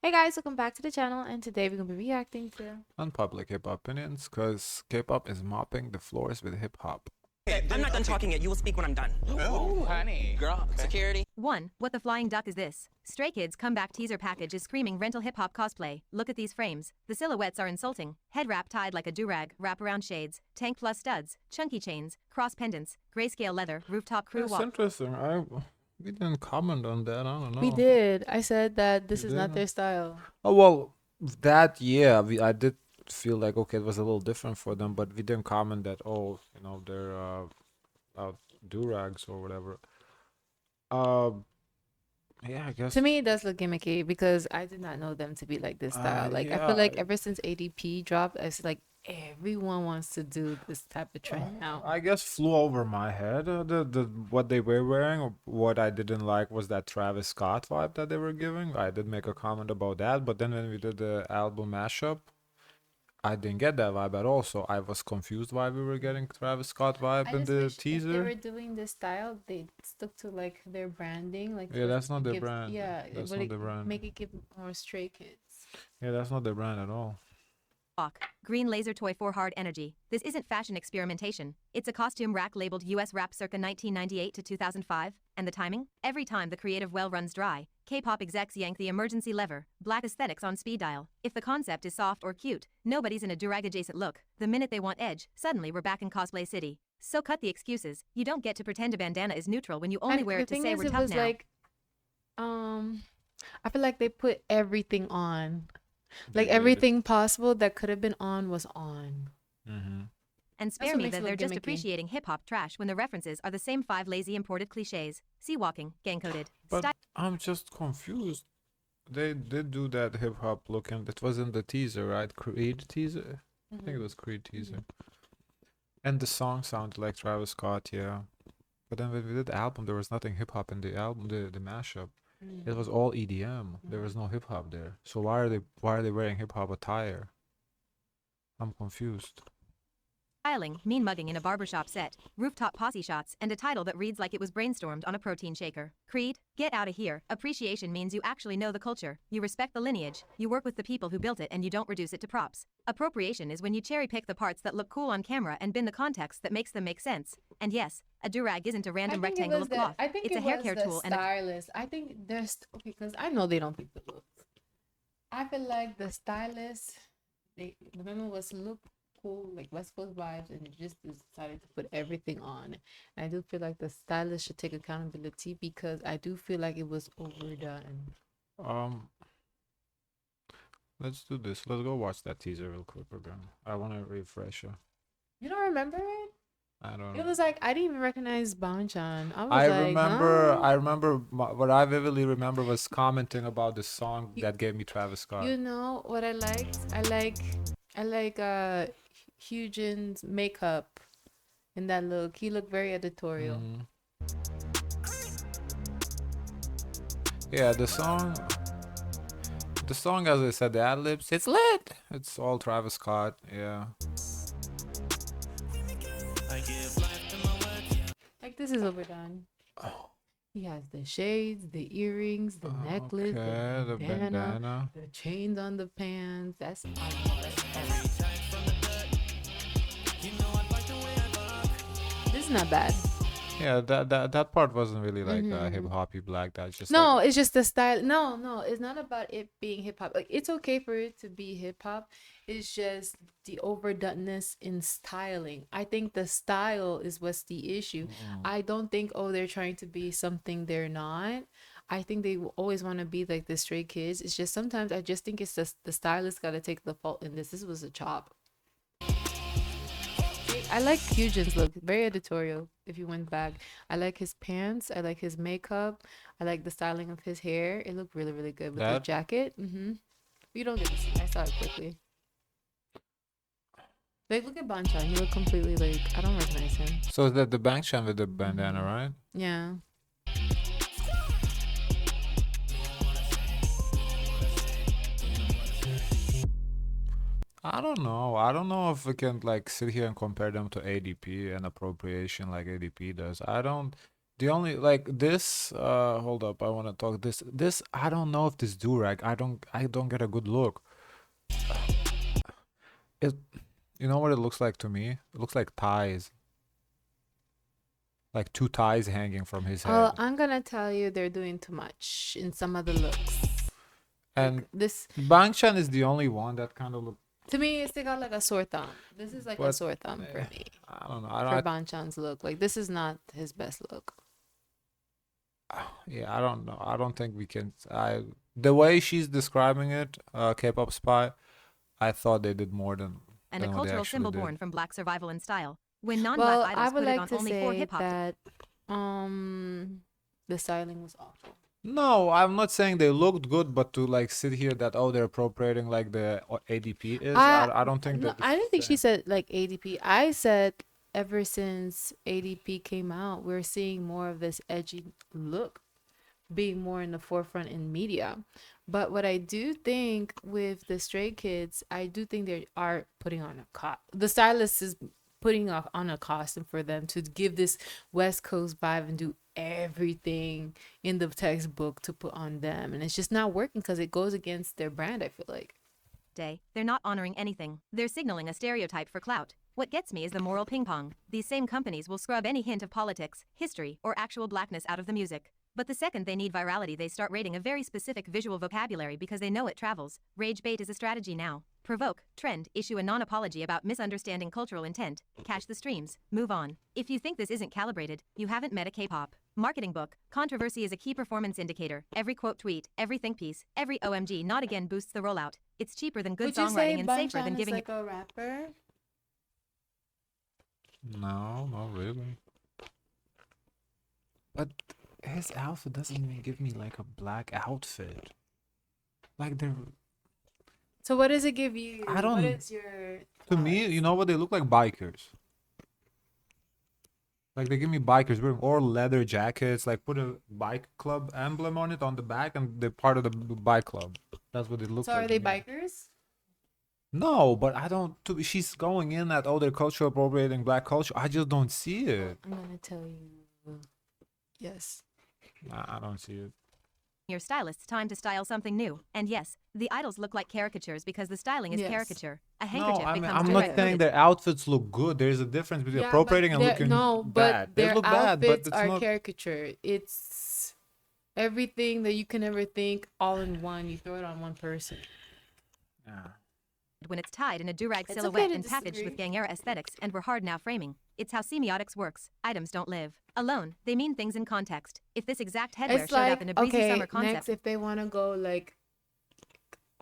Hey guys, welcome back to the channel, and today we're gonna be reacting to Unpopular K-pop opinions, cause K-pop is mopping the floors with hip-hop. Okay, I'm not done talking yet. You will speak when I'm done. Oh, honey. Girl, security. 1. What the flying duck is this? Stray Kids comeback teaser package is screaming rental hip hop cosplay. Look at these frames. The silhouettes are insulting. Head wrap tied like a durag, wraparound shades, tank plus studs, chunky chains, cross pendants, grayscale leather, rooftop crew That's walk. interesting. We didn't comment on that. I don't know. We did. I said that this is not did? their style. Oh well, I did feel like okay, it was a little different for them, but we didn't comment that they're durags or whatever. Uh, yeah, I guess. To me, it does look gimmicky because I did not know them to be like this style. Like I feel yeah, like ever since ADP dropped, it's like everyone wants to do this type of trend now. I guess flew over my head. The what they were wearing. What I didn't like was that Travis Scott vibe that they were giving. I did make a comment about that, but then when we did the album mashup, I didn't get that vibe at all. So I was confused why we were getting Travis Scott vibe I in just the wish if they teaser. were doing this style, they stuck to like their branding. Like Yeah, that's not their gives, brand. yeah, That's but not it their brand. make it give more Stray Kids. Yeah, that's not their brand at all. Green laser toy for hard energy. This isn't fashion experimentation. It's a costume rack labeled US Rap circa 1998 to 2005. And the timing? Every time the creative well runs dry, K-pop execs yank the emergency lever. Black aesthetics on speed dial. If the concept is soft or cute, nobody's in a durag adjacent look. The minute they want edge, suddenly we're back in cosplay city. So cut the excuses. You don't get to pretend a bandana is neutral when you only And wear the it to thing say is, we're it tough was now. like, I feel like they put everything on. Like They did. everything possible that could have been on was on. Mm-hmm. And spare what me makes that it they're look just gimmicky. appreciating hip-hop trash when the references are the same 5 lazy imported cliches. Sea walking, gang-coded, But I'm just confused. They did do that hip hop look, and it was in the teaser, right? Creed teaser. I think it was Creed teaser. And the song sounded like Travis Scott, yeah. But then when we did the album, there was nothing hip hop in the album, the mashup. It was all EDM. There was no hip hop there. So why are they wearing hip hop attire? I'm confused. styling, mean mugging in a barbershop set, rooftop posse shots, and a title that reads like it was brainstormed on a protein shaker. Creed, get out of here. Appreciation means you actually know the culture, you respect the lineage, you work with the people who built it, and you don't reduce it to props. Appropriation is when you cherry pick the parts that look cool on camera and bin the context that makes them make sense. And yes, a durag isn't a random rectangle of cloth. I think It's a hair care tool and a stylist. I think there's okay because I know they don't pick the looks. I feel like the stylist, the memo was look cool, like West Coast vibes, and it just decided to put everything on. And I do feel like the stylist should take accountability because I do feel like it was overdone. Let's do this. Let's go watch that teaser real quick again. I want to refresh it. You don't remember it? I don't It know. was like I didn't even recognize Banchan. I was I like, remember. huh? I remember. What I vividly remember was commenting about the song that gave me Travis Scott. You know what I liked? I like Hyunjin's makeup in that look. He looked very editorial. Mhm. Yeah, the song. The song, as I said, the ad libs. It's lit. It's all Travis Scott. Yeah. Like this is overdone. He has the shades, the earrings, the necklace, Okay, the the bandana, bandana. the chains on the pants. That's this is not bad. Yeah, that part wasn't really like hip hoppy black. That's just No, like, it's just the style. No, it's not about it being hip hop. Like it's okay for it to be hip hop. It's just the overdoneness in styling. I think the style is what's the issue. I don't think they're trying to be something they're not. I think they will always want to be like the Stray Kids. It's just sometimes I just think it's just the stylist got to take the fault in this. This was a chop. I like Hyunjin's look, very editorial. If you went back, I like his pants. I like his makeup. I like the styling of his hair. It looked really, really good with the That- jacket. You don't get to see. I saw it quickly. Like, look at Banchan. He looked completely like I don't recognize him. so is that the Bangshan with the bandana, right? Yeah. I don't know. I don't know if we can like sit here and compare them to ADP and appropriation like ADP does. I don't. The only like this hold up, I want to talk this I don't know if this durag, I don't get a good look. It you know what it looks like to me? It looks like ties. Like two ties hanging from his head. I'm gonna tell you, they're doing too much in some of the looks. And This, Bangchan is the only one that kind of look, to me, it's got like a sore thumb. This is like a but sore thumb for me. I don't know. For Banchan's look, like this is not his best look. Yeah, I don't know. I don't think we can. The way she's describing it, K-pop spy, I thought they did more than And a than what they cultural actually symbol did. born from black survival and style. When non-black Well, I idols would put it like on to only for say hip-hop. that the styling was awful. No, I'm not saying they looked good, but to like sit here that oh they're appropriating like the ADP is, I don't think No, that. I didn't think she said like ADP. I said ever since ADP came out, we're seeing more of this edgy look being more in the forefront in media. But what I do think with the Stray Kids, I do think they are putting on the stylist is putting on a costume for them to give this West Coast vibe and do everything in the textbook to put on them. And it's just not working because it goes against their brand, I feel like. Day, they're not honoring anything. They're signaling a stereotype for clout. What gets me is the moral ping pong. These same companies will scrub any hint of politics, history, or actual blackness out of the music. But the second they need virality, they start rating a very specific visual vocabulary because they know it travels. Rage bait is a strategy now. Provoke, trend, issue a non-apology about misunderstanding cultural intent, cash the streams, move on. If you think this isn't calibrated, you haven't met a K-pop marketing book. Controversy is a key performance indicator. Every quote tweet, every think piece, every OMG not again boosts the rollout. It's cheaper than good Would you say songwriting and safer than Banchan is giving like a rapper? No, not really. But his outfit doesn't even give me like a black outfit. Like they're So what does it give you? I don't- What is your to me, you know what they look like bikers. Like they give me bikers wearing or leather jackets, like put a bike club emblem on it on the back, and they're part of the bike club. That's what it looks So like. are to they me. bikers? No, but I don't. She's going in at they're cultural appropriating black culture. I just don't see it. I'm gonna tell you. Yes. I don't see it. your stylist's time to style something new. And yes, the idols look like caricatures because the styling is Yes. caricature. A No, handkerchief I mean, becomes I'm too not direct. saying their outfits look good. There's a difference between appropriating and looking no, bad. but They their look bad, but outfits it's are not. caricature. It's everything that you can ever think all in one. You throw it on one person. Yeah. when it's tied in a durag It's silhouette okay to and packaged with disagree. gang era aesthetics and we're hard now framing. It's how semiotics works. Items don't live alone. They mean things in context. If this exact headwear It's showed like up in a breezy okay, summer concept, next if they want to go like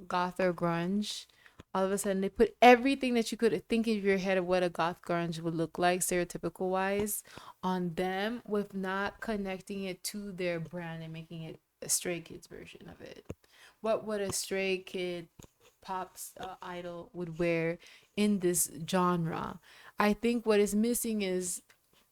goth or grunge, all of a sudden they put everything that you could think of your head of what a goth grunge would look like, stereotypical wise, on them with not connecting it to their brand and making it a Stray Kids version of it. What would a Stray Kid pop idol would wear in this genre? I think what is missing is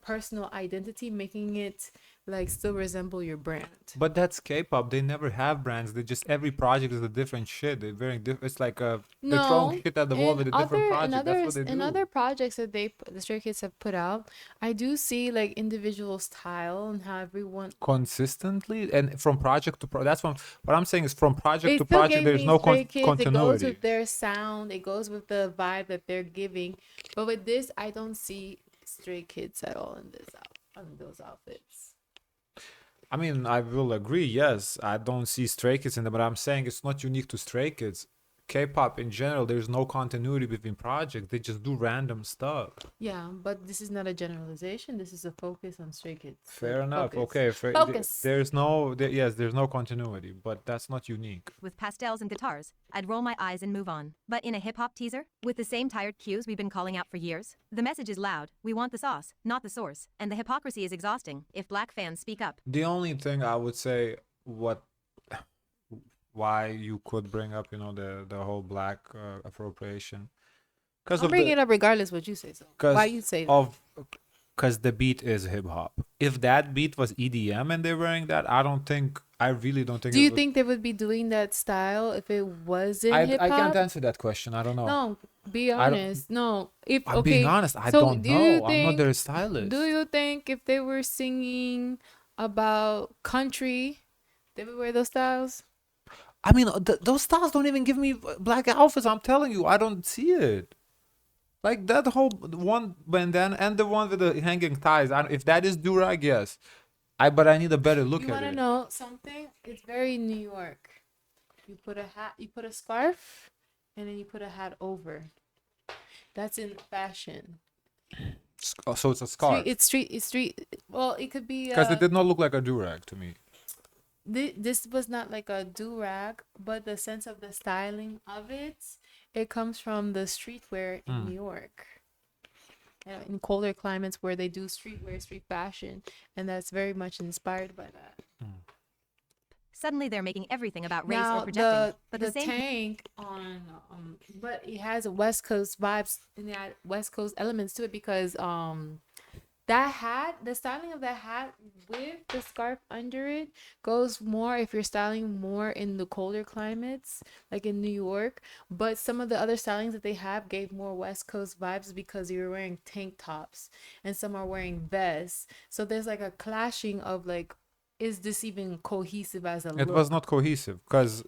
personal identity, making it like still resemble your brand. But that's K-pop. They never have brands. They just every project is a different shit. They're wearing it's like they're throwing shit at the wall with a different project. That's what they do. In other projects that the Stray Kids have put out, I do see like individual style and how everyone. Consistently and from project to that's what I'm saying is from project They to still project gave there's me no Stray Kids. It goes continuity. with their sound. It goes with the vibe that they're giving. But with this, I don't see Stray Kids at all in those outfits. I mean, I will agree. Yes, I don't see Stray Kids in there, but I'm saying it's not unique to Stray Kids. K-pop in general, there's no continuity between projects. They just do random stuff. Yeah, but this is not a generalization. This is a focus on Stray Kids. Fair enough. Focus. Okay. Focus. There's no continuity, but that's not unique. with pastels and guitars, I'd roll my eyes and move on. But in a hip-hop teaser, with the same tired cues we've been calling out for years, the message is loud. We want the sauce, not the source. And the hypocrisy is exhausting if black fans speak up. The only thing I would say why you could bring up, the whole black appropriation, because I'll bring it up regardless what you say. So why you say that? Because the beat is hip hop. If that beat was EDM and they're wearing that, I really don't think. Do you think they would be doing that style if it wasn't hip I can't hop? answer that question. I don't know. No, be I don't- honest. No, if I'm okay, being honest. I so don't do you know. I'm not think- their stylist. Do you think if they were singing about country. They would wear those styles. I mean, those styles don't even give me black outfits. I'm telling you, I don't see it. Like that whole one bandana and the one with the hanging ties. If that is durag, yes. But I need a better look You at want to it. know something? It's very New York. You put a hat, you put a scarf, and then you put a hat over. That's in fashion. So it's a scarf. It's street. Well, it could be. Because it did not look like a durag to me. This was not like a do-rag, but the sense of the styling of it comes from the streetwear in New York. In colder climates where they do streetwear, street fashion, and that's very much inspired by that. Suddenly they're making everything about race Now or projecting. But the the same tank on but it has a West Coast vibes and that West Coast elements to it because that hat, the styling of that hat with the scarf under it goes more if you're styling more in the colder climates, like in New York. But some of the other stylings that they have gave more West Coast vibes because you're wearing tank tops and some are wearing vests. So there's like a clashing of like, is this even cohesive as a It look? was not cohesive because,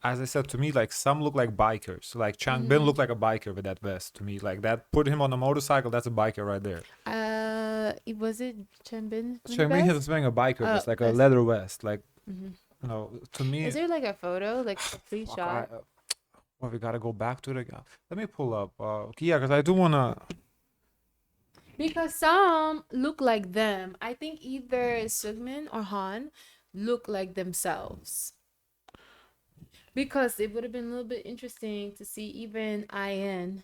as I said, to me, like some look like bikers. Like Changbin looked like a biker with that vest to me. Like that, put him on a motorcycle. That's a biker right there. Was it Changbin? Changbin was wearing a biker vest, like a vest. leather vest. Like, you know, to me. Is there like a photo, like a complete Fuck, shot? well, we gotta go back to the. Let me pull up. Yeah, because I do wanna. Because some look like them. I think either Sugmin or Han look like themselves. Because it would have been a little bit interesting to see even IN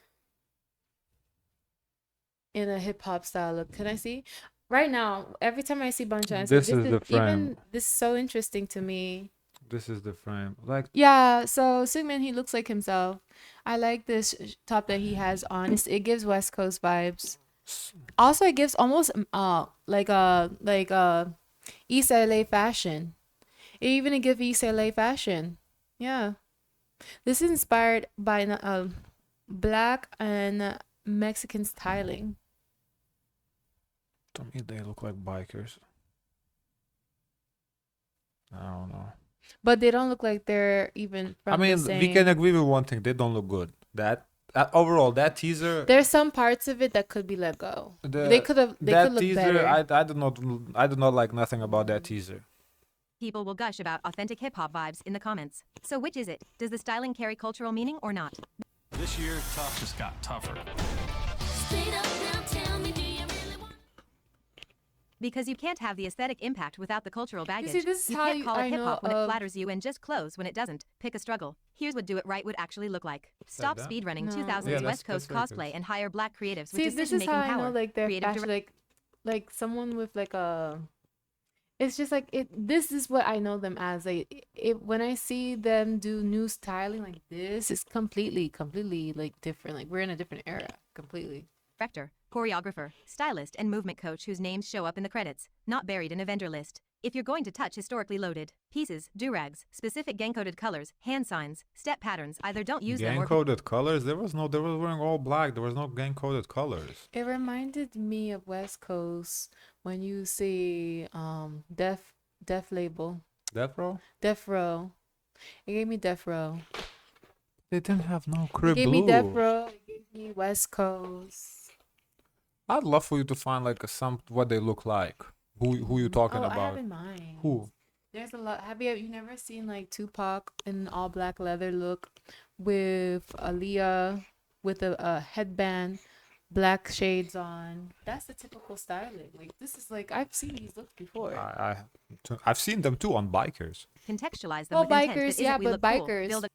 in a hip hop style look. Can I see? Right now, every time I see Banchan, This is the frame. even this is so interesting to me. This is the frame. Like, Yeah, so Sugmin, he looks like himself. I like this top that he has on. It gives West Coast vibes. Also, it gives almost like East LA fashion. It gives East LA fashion. Yeah, this is inspired by black and Mexican styling. to me, they look like bikers. I don't know. But they don't look like they're even from I mean, the same. we can agree with one thing. They don't look good. That overall, that teaser. There's some parts of it that could be let go. The, They could look teaser, better. I do not like nothing about that teaser. people will gush about authentic hip hop vibes in the comments. So which is it? Does the styling carry cultural meaning or not? This year, tough just got tougher. Because you can't have the aesthetic impact without the cultural baggage. see, this is you how can't you- call I it hip hop know when it of- flatters you and just clothes when it doesn't. Pick a struggle. Here's what do it right would actually look like. Stop that? speedrunning No. 2000s Yeah, West that's Coast very cosplay good. and hire black creatives See, with this is decision-making how I power. know like their Creative fashion, like someone with like a. It's just like it. This is what I know them as. Like when I see them do new styling like this, it's completely like different. Like we're in a different era, completely. director, choreographer, stylist, and movement coach whose names show up in the credits, not buried in a vendor list. If you're going to touch historically loaded pieces, durags, specific gang-coded colors, hand signs, step patterns, either don't use them Gang or coded colors? They was wearing all black. There was no gang coded colors. It reminded me of West Coast when you see Def Label, Death Row? Death Row. It gave me Death Row. They didn't have no It crib gave blue. me Death Row. It gave me West Coast. I'd love for you to find like what they look like. Who you talking I have about? in mind. Who? There's a lot. Have you never seen like Tupac in all black leather look with Aaliyah with a headband, black shades on? That's the typical styling. Like this is like I've seen these looks before. I've seen them too on bikers. contextualize them Well, with intent that bikers, isn't yeah, we but look cool. bikers. Build a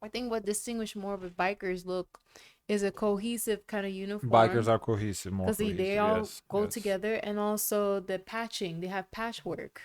I think what distinguishes more with bikers look is a cohesive kind of uniform. Bikers are cohesive, more because cohesive. they all yes, go yes. together, and also the patching. They have patchwork.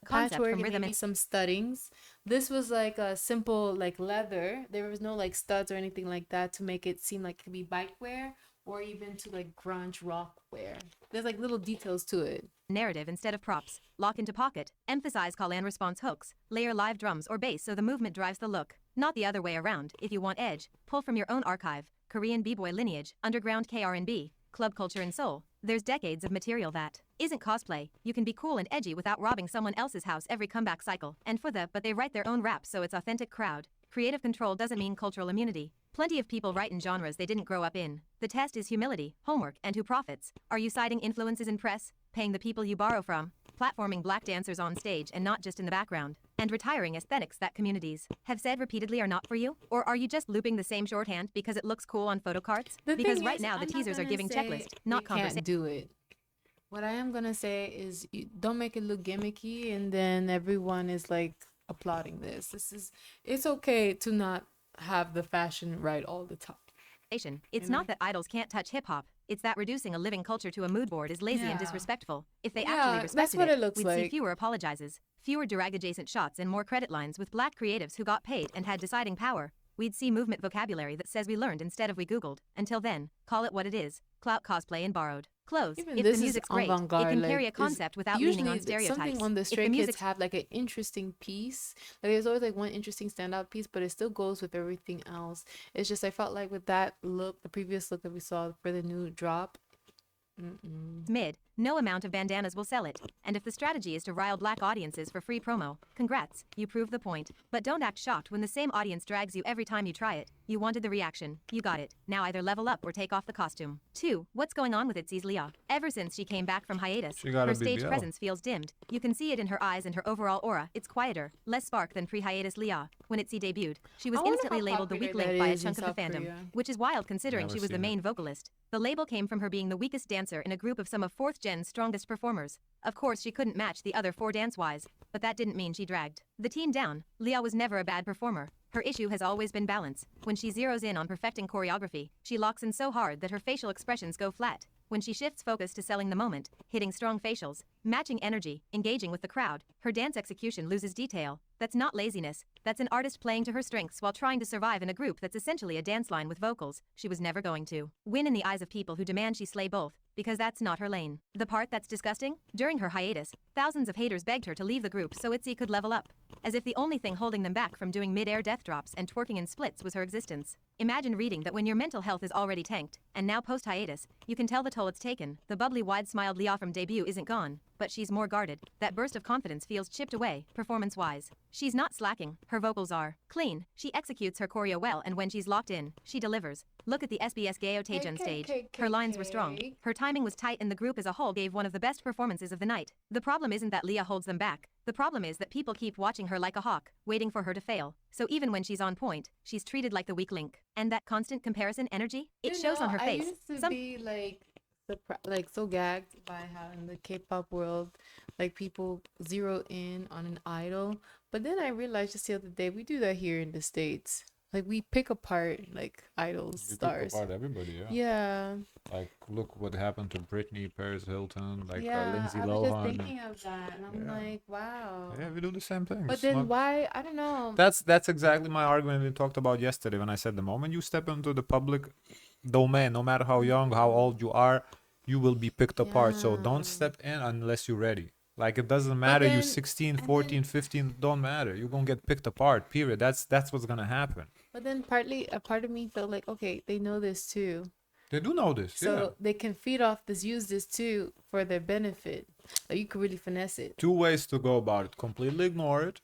concept Patchwork from and rhythm maybe and some studdings. This was like a simple like leather. There was no like studs or anything like that to make it seem like it could be bike wear or even to like grunge rock wear. There's like little details to it. narrative instead of props. Lock into pocket. Emphasize call and response hooks. Layer live drums or bass so the movement drives the look. Not the other way around. If you want edge, pull from your own archive. Korean b-boy lineage, underground KR&B, club culture and soul. There's decades of material that isn't cosplay. You can be cool and edgy without robbing someone else's house every comeback cycle. And for the, but they write their own raps so it's authentic crowd. Creative control doesn't mean cultural immunity. Plenty of people write in genres they didn't grow up in. The test is humility, homework, and who profits. Are you citing influences in press, paying the people you borrow from, platforming black dancers on stage and not just in the background, and retiring aesthetics that communities have said repeatedly are not for you? Or are you just looping the same shorthand because it looks cool on photo cards? Because right now the teasers are giving checklists, not conversation. Can't do it. What I am gonna say is, you don't make it look gimmicky, and then everyone is like applauding this. It's okay to not have the fashion right all the time. It's not that idols can't touch hip-hop. It's that reducing a living culture to a mood board is lazy and disrespectful. If they actually respected we'd see fewer apologizes, fewer drag-adjacent shots, and more credit lines with black creatives who got paid and had deciding power. We'd see movement vocabulary that says we learned instead of we Googled. Until then, call it what it is. Clout cosplay and borrowed clothes. Even if this the music's great, it can carry a concept without leaning on stereotypes. Something on the Stray Kids have like an interesting piece. Like there's always like one interesting standout piece, but it still goes with everything else. It's just I felt like with that look, the previous look that we saw for the new drop, mid, no amount of bandanas will sell it. And if the strategy is to rile black audiences for free promo, congrats, you prove the point. But don't act shocked when the same audience drags you every time you try it. You wanted the reaction. You got it. Now either level up or take off the costume. 2. What's going on with Itzy's Leah? Ever since she came back from hiatus, her stage presence feels dimmed. You can see it in her eyes and her overall aura. It's quieter, less spark than pre-hiatus Leah. When Itzy debuted, she was instantly labeled the weak link by a chunk of the fandom, which is wild considering she was the main vocalist. The label came from her being the weakest dancer in a group of some of 4th gen's strongest performers. Of course she couldn't match the other 4 dance-wise, but that didn't mean she dragged the team down. Leah was never a bad performer. Her issue has always been balance. When she zeroes in on perfecting choreography, she locks in so hard that her facial expressions go flat. When she shifts focus to selling the moment, hitting strong facials, matching energy, engaging with the crowd, her dance execution loses detail. That's not laziness. That's an artist playing to her strengths while trying to survive in a group that's essentially a dance line with vocals. She was never going to win in the eyes of people who demand she slay both, because that's not her lane. The part that's disgusting? During her hiatus, thousands of haters begged her to leave the group so Itzy could level up. As if the only thing holding them back from doing mid-air death drops and twerking in splits was her existence. Imagine reading that when your mental health is already tanked, and now post-hiatus, you can tell the toll it's taken. The bubbly, wide-smiled Leah from debut isn't gone, but she's more guarded. That burst of confidence feels chipped away, performance-wise. She's not slacking, her vocals are clean, she executes her choreo well, and when she's locked in, she delivers. Look at the SBS Gayotage on stage. Her lines were strong, her timing was tight, and the group as a whole gave one of the best performances of the night. The problem isn't that Leah holds them back. The problem is that people keep watching her like a hawk, waiting for her to fail. So even when she's on point, she's treated like the weak link. And that constant comparison energy, it shows on her face. I used to be like so gagged by how in the K-pop world, like people zero in on an idol. But then I realized just the other day, we do that here in the States. Like we pick apart like idols, stars. Pick apart everybody, yeah. Yeah. Like look what happened to Britney, Paris Hilton, like Yeah, Lindsay I Lohan. was just thinking of that, and I'm like, wow. Yeah, we do the same thing. But It's then not- why? I don't know. That's exactly my argument we talked about yesterday when I said the moment you step into the public domain, no matter how young, how old you are, you will be picked apart. So don't step in unless you're ready. Like it doesn't matter you 16, 14, 15, don't matter. You're going to get picked apart, period. That's what's going to happen. But then a part of me felt like, okay, they know this too. They do know this, So they can feed off this, use this too for their benefit. Like you could really finesse it. 2 ways to go about it. Completely ignore it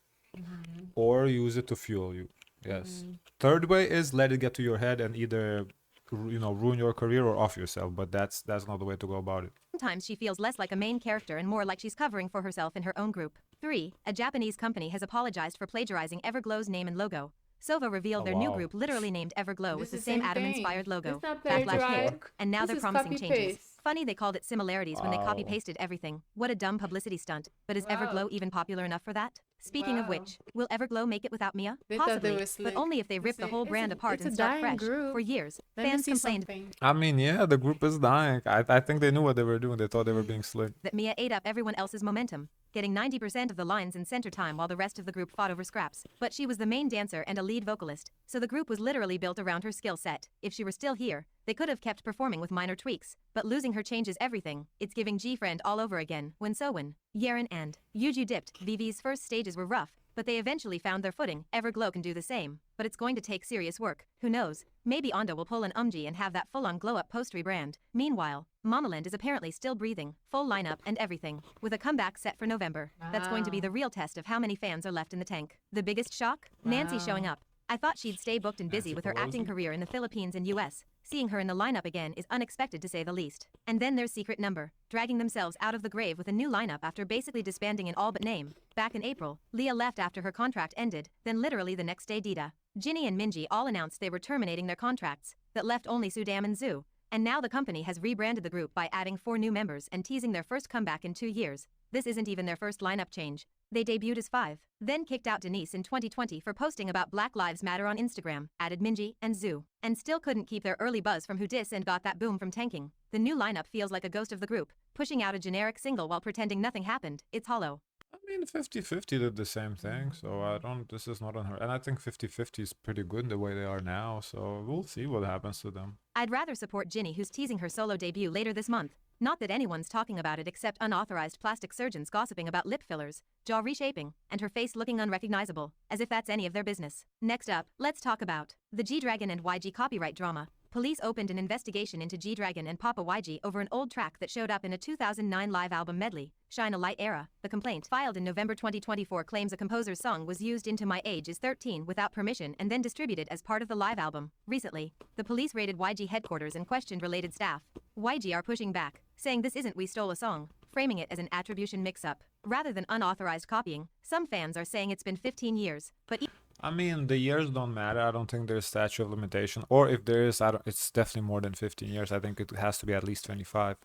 or use it to fuel you. Yes. Third way is let it get to your head and either ruin your career or off yourself, but that's not the way to go about it. Sometimes she feels less like a main character and more like she's covering for herself in her own group. 3. A Japanese company has apologized for plagiarizing Everglow's name and logo. Sova revealed their new group literally named Everglow with the same Atom-inspired logo. Backlash hit, and now they're promising changes. Funny they called it similarities when they copy-pasted everything. What a dumb publicity stunt. But is Everglow even popular enough for that? Speaking of which, will Everglow make it without Mia? Possibly, but only if they rip the whole brand apart and start fresh. For years, fans complained I mean, yeah, the group is dying. I think they knew what they were doing. They thought they were being slick. that Mia ate up everyone else's momentum, getting 90% of the lines in center time while the rest of the group fought over scraps. But she was the main dancer and a lead vocalist, so the group was literally built around her skill set. If she were still here, they could have kept performing with minor tweaks, but losing her changes everything. It's giving G-Friend all over again. When Sowon, Yerin and Yuju dipped, VV's first stages were rough, but they eventually found their footing. Everglow can do the same, but it's going to take serious work. Who knows? Maybe Ando will pull an Umji and have that full-on glow-up post rebrand. Meanwhile, Momoland is apparently still breathing, full lineup and everything, with a comeback set for November. That's going to be Wow. the real test of how many fans are left in the tank. The biggest shock? Nancy showing Wow. up. I thought she'd stay booked and busy Nancy with her acting Pelosi. career in the Philippines and US. Seeing her in the lineup again is unexpected to say the least. And then there's Secret Number, dragging themselves out of the grave with a new lineup after basically disbanding in all but name. Back in April, Leah left after her contract ended, then literally the next day Dita, Jinny and Minji all announced they were terminating their contracts. That left only Sudam and Zoo. And now the company has rebranded the group by adding 4 new members and teasing their first comeback in 2 years. This isn't even their first lineup change. They debuted as 5, then kicked out Denise in 2020 for posting about Black Lives Matter on Instagram, added Minji and Zoo, and still couldn't keep their early buzz from Who Dis and got that boom from tanking. The new lineup feels like a ghost of the group, pushing out a generic single while pretending nothing happened. It's hollow. I mean, 50-50 did the same thing, so I don't. This is not on her, and I think 50-50 is pretty good the way they are now. So we'll see what happens to them. I'd rather support Jinny, who's teasing her solo debut later this month. Not that anyone's talking about it except unauthorized plastic surgeons gossiping about lip fillers, jaw reshaping, and her face looking unrecognizable, as if that's any of their business. Next up, let's talk about the G-Dragon and YG copyright drama. Police opened an investigation into G-Dragon and Papa YG over an old track that showed up in a 2009 live album medley, Shine a Light Era. The complaint, filed in November 2024, claims a composer's song was used into My Age is 13 without permission and then distributed as part of the live album. Recently, the police raided YG headquarters and questioned related staff. YG are pushing back, saying this isn't We Stole a Song, framing it as an attribution mix-up. Rather than unauthorized copying, some fans are saying it's been 15 years, but I mean, the years don't matter. I don't think there's statute of limitation, or if there is, I don't. It's definitely more than 15 years. I think it has to be at least 25.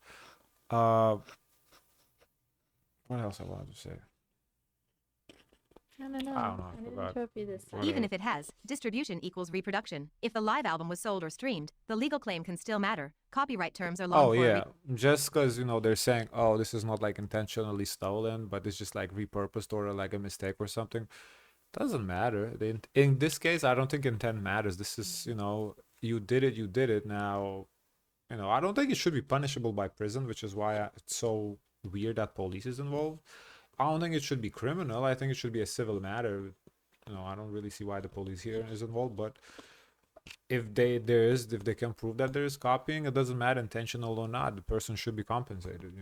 Uh, what else I wanted to say? I don't know. I don't know, I I didn't forgot. interrupt you this time. even if it has, distribution equals reproduction. If the live album was sold or streamed, the legal claim can still matter. Copyright terms are long Oh for a yeah, just because they're saying, oh, this is not like intentionally stolen, but it's just like repurposed or like a mistake or something. Doesn't matter. In this case, I don't think intent matters. This is, you did it, you did it. Now, I don't think it should be punishable by prison, which is why it's so weird that police is involved. I don't think it should be criminal. I think it should be a civil matter. I don't really see why the police here is involved, but if they can prove that there is copying, it doesn't matter intentional or not. The person should be compensated.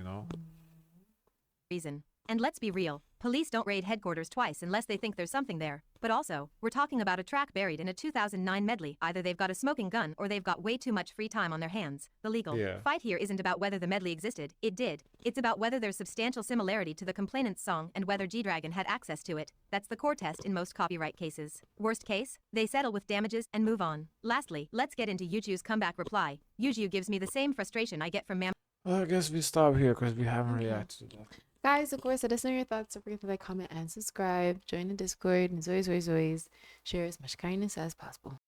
reason. And let's be real, police don't raid headquarters twice unless they think there's something there. But also, we're talking about a track buried in a 2009 medley. Either they've got a smoking gun or they've got way too much free time on their hands. The legal fight here isn't about whether the medley existed, it did. It's about whether there's substantial similarity to the complainant's song and whether G-Dragon had access to it. That's the core test in most copyright cases. Worst case, they settle with damages and move on. Lastly, let's get into Yuju's comeback reply. Yuju gives me the same frustration I get from Well, I guess we stop here because we haven't Okay. reacted to that. Guys, of course, let us know your thoughts. Don't forget to like, comment, and subscribe. Join the Discord. And as always, share as much kindness as possible.